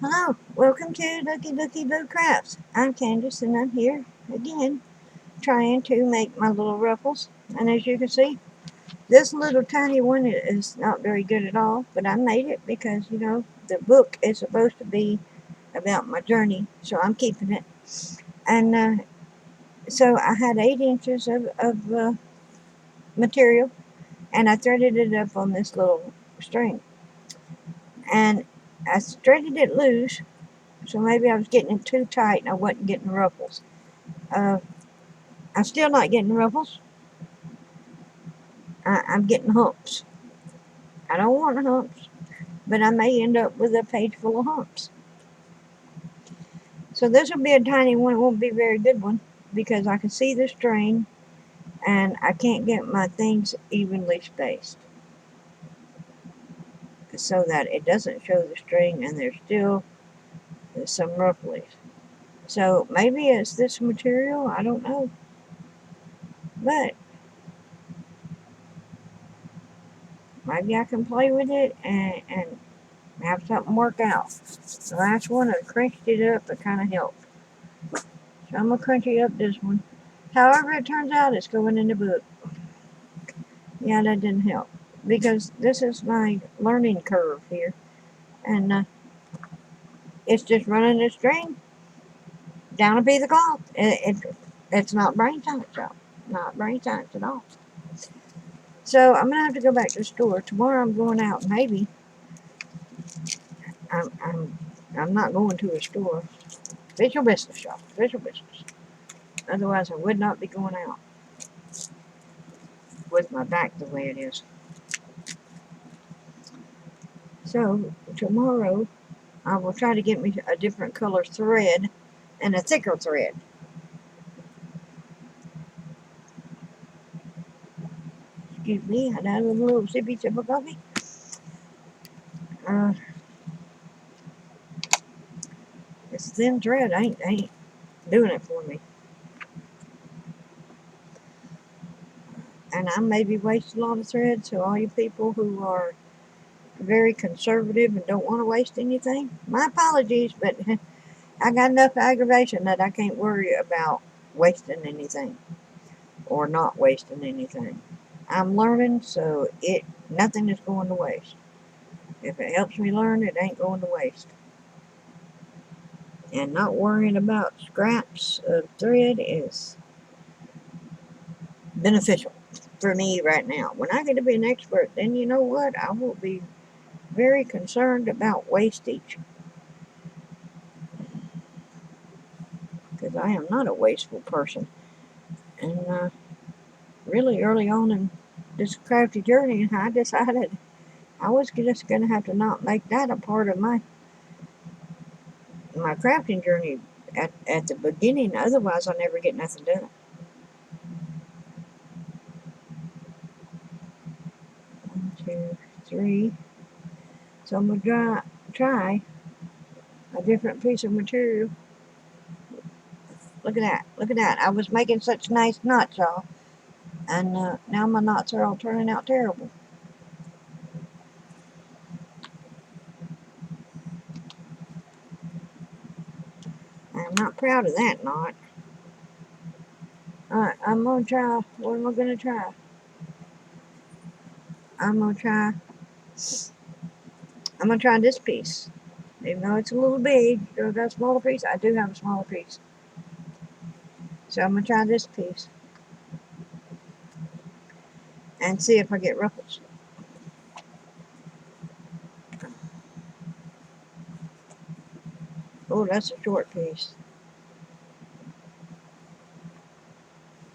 Hello, welcome to Looky Boo Crafts. I'm Candace and I'm here again trying to make my little ruffles. And as you can see, this little tiny one is not very good at all, but I made it because, the book is supposed to be about my journey, so I'm keeping it. And so I had 8 inches of material and I threaded it up on this little string. And I threaded it loose, so maybe I was getting it too tight and I wasn't getting ruffles. Uh, I'm still not getting ruffles. I'm getting humps. I don't want humps, but I may end up with a page full of humps. So this will be a tiny one. It won't be a very good one because I can see the string and I can't get my things evenly spaced so that it doesn't show the string and there's still some ruffles. So maybe it's this material. I don't know. But maybe I can play with it and have something work out. The last one I crunched it up, it kind of helped. So I'm going to crunch it up this one. However it turns out, it's going in the book. Yeah, that didn't help. Because this is my learning curve here. And it's just running the string down a piece of cloth. It's not brain science, y'all. Not brain science at all. So I'm going to have to go back to the store. Tomorrow I'm going out. Maybe I'm not going to a store. Official business, y'all. Official business. Otherwise I would not be going out with my back the way it is. So tomorrow I will try to get me a different color thread and a thicker thread. Excuse me, I had a little sippy sip of coffee. Uh, this thin thread ain't doing it for me. And I maybe waste a lot of thread, so all you people who are very conservative and don't want to waste anything, my apologies, but I got enough aggravation that I can't worry about wasting anything or not wasting anything. I'm learning, so nothing is going to waste. If it helps me learn, it ain't going to waste. And not worrying about scraps of thread is beneficial for me right now. When I get to be an expert, then you know what? I will be very concerned about wastage. Because I am not a wasteful person. And really early on in this crafty journey, I decided I was just going to have to not make that a part of my crafting journey at the beginning. Otherwise, I'll never get nothing done. 1, 2, 3. So I'm going to try a different piece of material. Look at that. Look at that. I was making such nice knots, y'all. And now my knots are all turning out terrible. I'm not proud of that knot. Alright, I'm going to try. What am I going to try? I'm going to try this piece. Even though it's a little big, you got a smaller piece. I do have a smaller piece. So I'm going to try this piece. And see if I get ruffles. Oh, that's a short piece.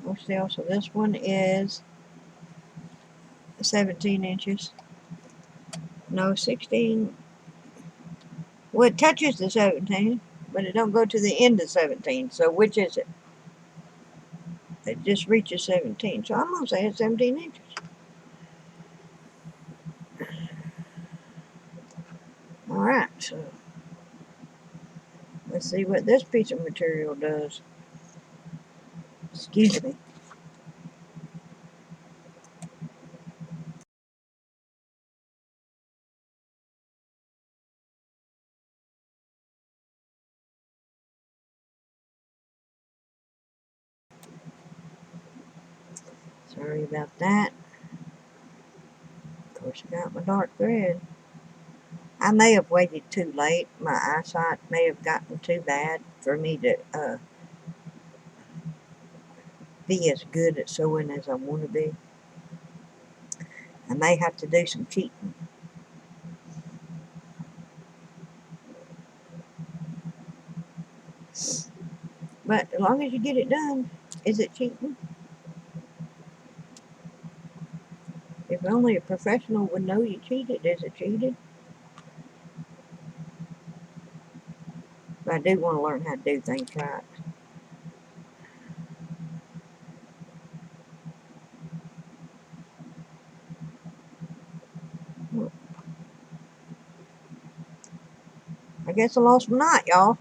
Oh, still, so this one is 17 inches. No, 16. Well, it touches the 17, but it don't go to the end of 17. So which is it? It just reaches 17. So I'm going to say it's 17 inches. All right, so let's see what this piece of material does. Excuse me. Sorry about that. Of course, I got my dark thread. I may have waited too late. My eyesight may have gotten too bad for me to be as good at sewing as I want to be. I may have to do some cheating. But as long as you get it done, is it cheating? If only a professional would know you cheated, is it cheated? But I do want to learn how to do things right. Well, I guess I lost my knot, y'all.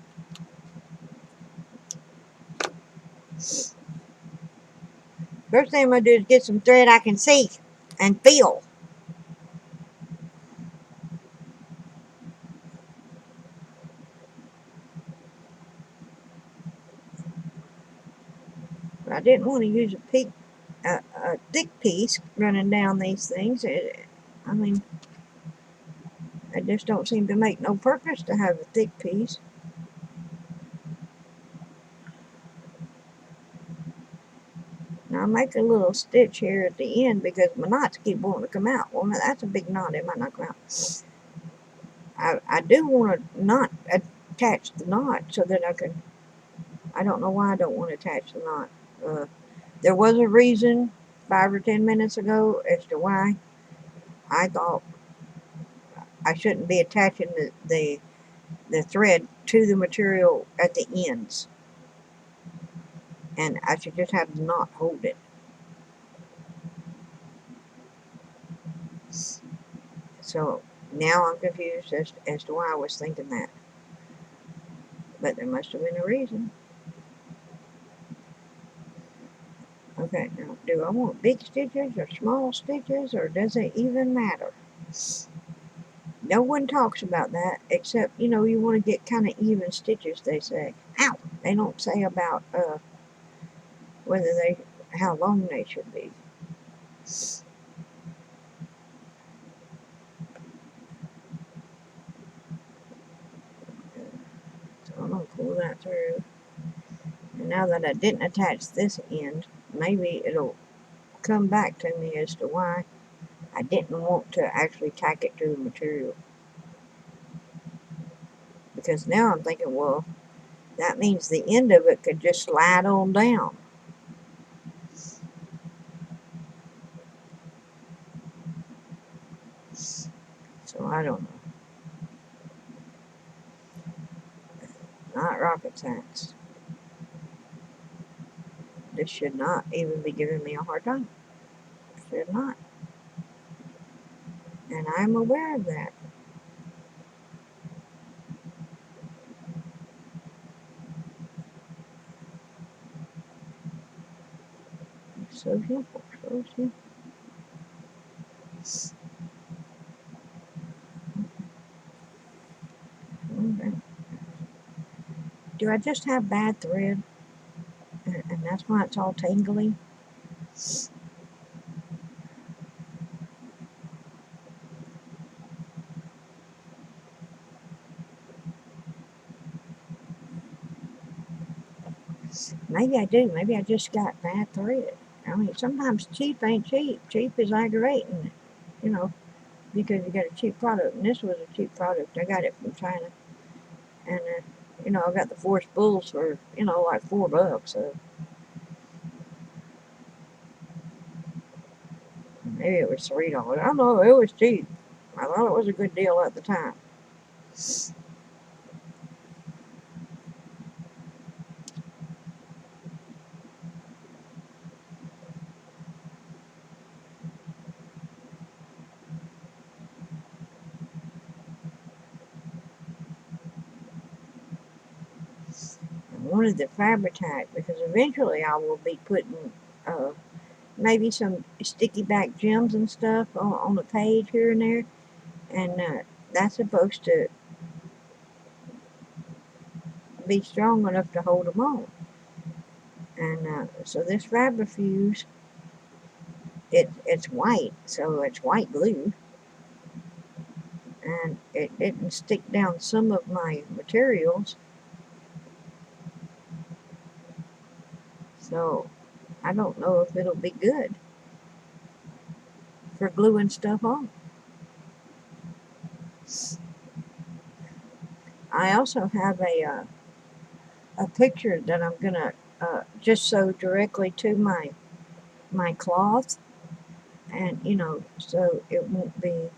First thing I'm going to do is get some thread I can see and feel. But I didn't want to use a thick piece running down these things. I mean, it just don't seem to make no purpose to have a thick piece. Now I make a little stitch here at the end because my knots keep wanting to come out. Well, that's a big knot. It might not come out. I do want to not attach the knot so that I can. I don't know why I don't want to attach the knot. There was a reason 5 or 10 minutes ago as to why I thought I shouldn't be attaching the thread to the material at the ends, and I should just have the knot hold it. So now I'm confused as to why I was thinking that. But there must have been a reason. Okay, now do I want big stitches or small stitches, or does it even matter? No one talks about that except, you want to get kind of even stitches, they say. Ow! They don't say about whether how long they should be. So I'm going to pull that through. And now that I didn't attach this end, maybe it'll come back to me as to why I didn't want to actually tack it to the material. Because now I'm thinking, well, that means the end of it could just slide on down. So I don't know. Not rocket science. This should not even be giving me a hard time. Should not. And I'm aware of that. It's so simple, so simple. Okay. Do I just have bad thread? And that's why it's all tangly? Maybe I do. Maybe I just got bad thread. I mean, sometimes cheap ain't cheap. Cheap is aggravating, because you got a cheap product. And this was a cheap product. I got it from China. And, I got the force bulls for, like $4. So maybe it was $3. I don't know. It was cheap. I thought it was a good deal at the time. I wanted the Fabri-Tac because eventually I will be putting maybe some sticky back gems and stuff on the page here and there. And that's supposed to be strong enough to hold them on. And so this Fabri-Fuse it's white, so it's white glue, and it didn't stick down some of my materials, so I don't know if it'll be good for gluing stuff on. I also have a picture that I'm gonna just sew directly to my cloth, and so it won't be.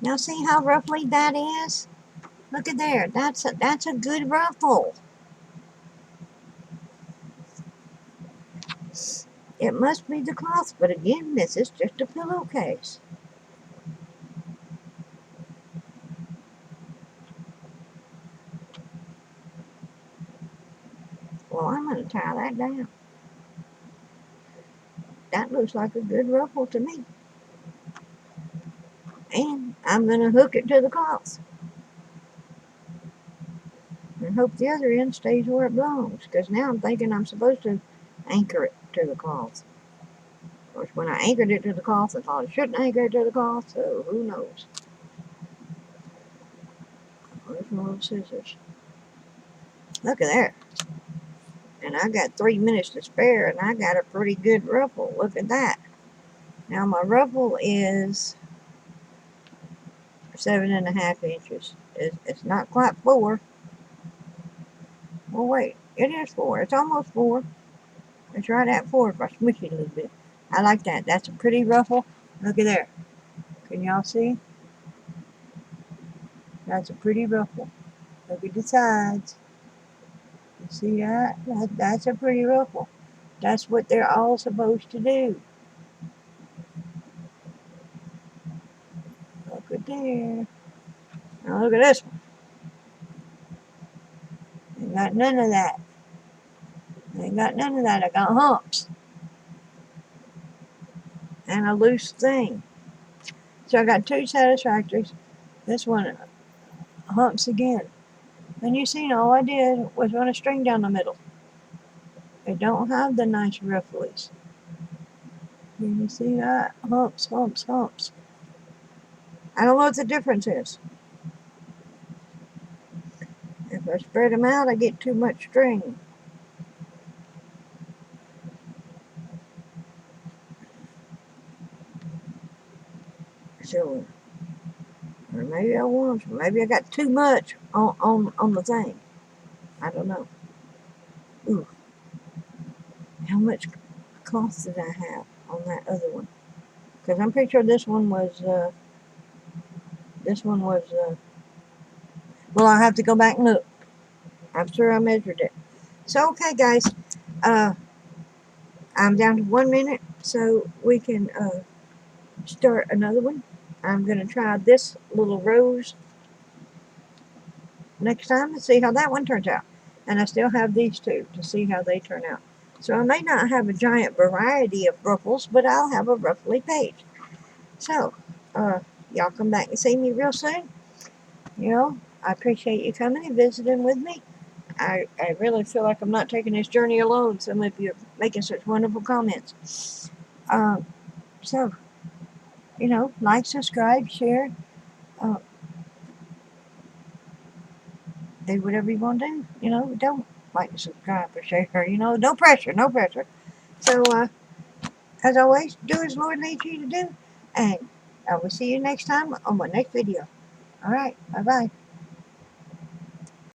Now see how ruffly that is? Look at there. That's a good ruffle. It must be the cloth, but again, this is just a pillowcase. Well, I'm going to tie that down. That looks like a good ruffle to me. And I'm going to hook it to the cloth. And hope the other end stays where it belongs. Because now I'm thinking I'm supposed to anchor it to the cloth. Of course, when I anchored it to the cloth, I thought I shouldn't anchor it to the cloth, so who knows. Where's my little scissors? Look at there. And I got 3 minutes to spare, and I got a pretty good ruffle. Look at that. Now my ruffle is 7.5 inches. It's not quite 4. Well, wait, it is 4. It's almost 4. It's right at 4 if I smush it a little bit. I like that. That's a pretty ruffle. Look at there. Can y'all see? That's a pretty ruffle. Look at the sides. You see that? That's a pretty ruffle. That's what they're all supposed to do. Look at there. Now look at this one. Ain't got none of that. Ain't got none of that. I got humps. And a loose thing. So I got 2 satisfactories. This one humps again. And you see, all I did was run a string down the middle. They don't have the nice ruffles. Can you see that? Humps, humps, humps. I don't know what the difference is. If I spread them out, I get too much string. So, or maybe I want some. Maybe I got too much on the thing. I don't know. Ooh, how much cloth did I have on that other one? Because I'm pretty sure this one was. Well, I'll have to go back and look. I'm sure I measured it. So, okay, guys. I'm down to 1 minute, so we can start another one. I'm going to try this little rose next time and see how that one turns out. And I still have these 2 to see how they turn out. So I may not have a giant variety of ruffles, but I'll have a ruffly page. So, y'all come back and see me real soon. I appreciate you coming and visiting with me. I really feel like I'm not taking this journey alone. Some of you are making such wonderful comments. So, like, subscribe, share, do whatever you want to do. Don't like, subscribe, or share. No pressure, no pressure. So, as always, do as Lord leads you to do. And I will see you next time on my next video. All right, bye-bye.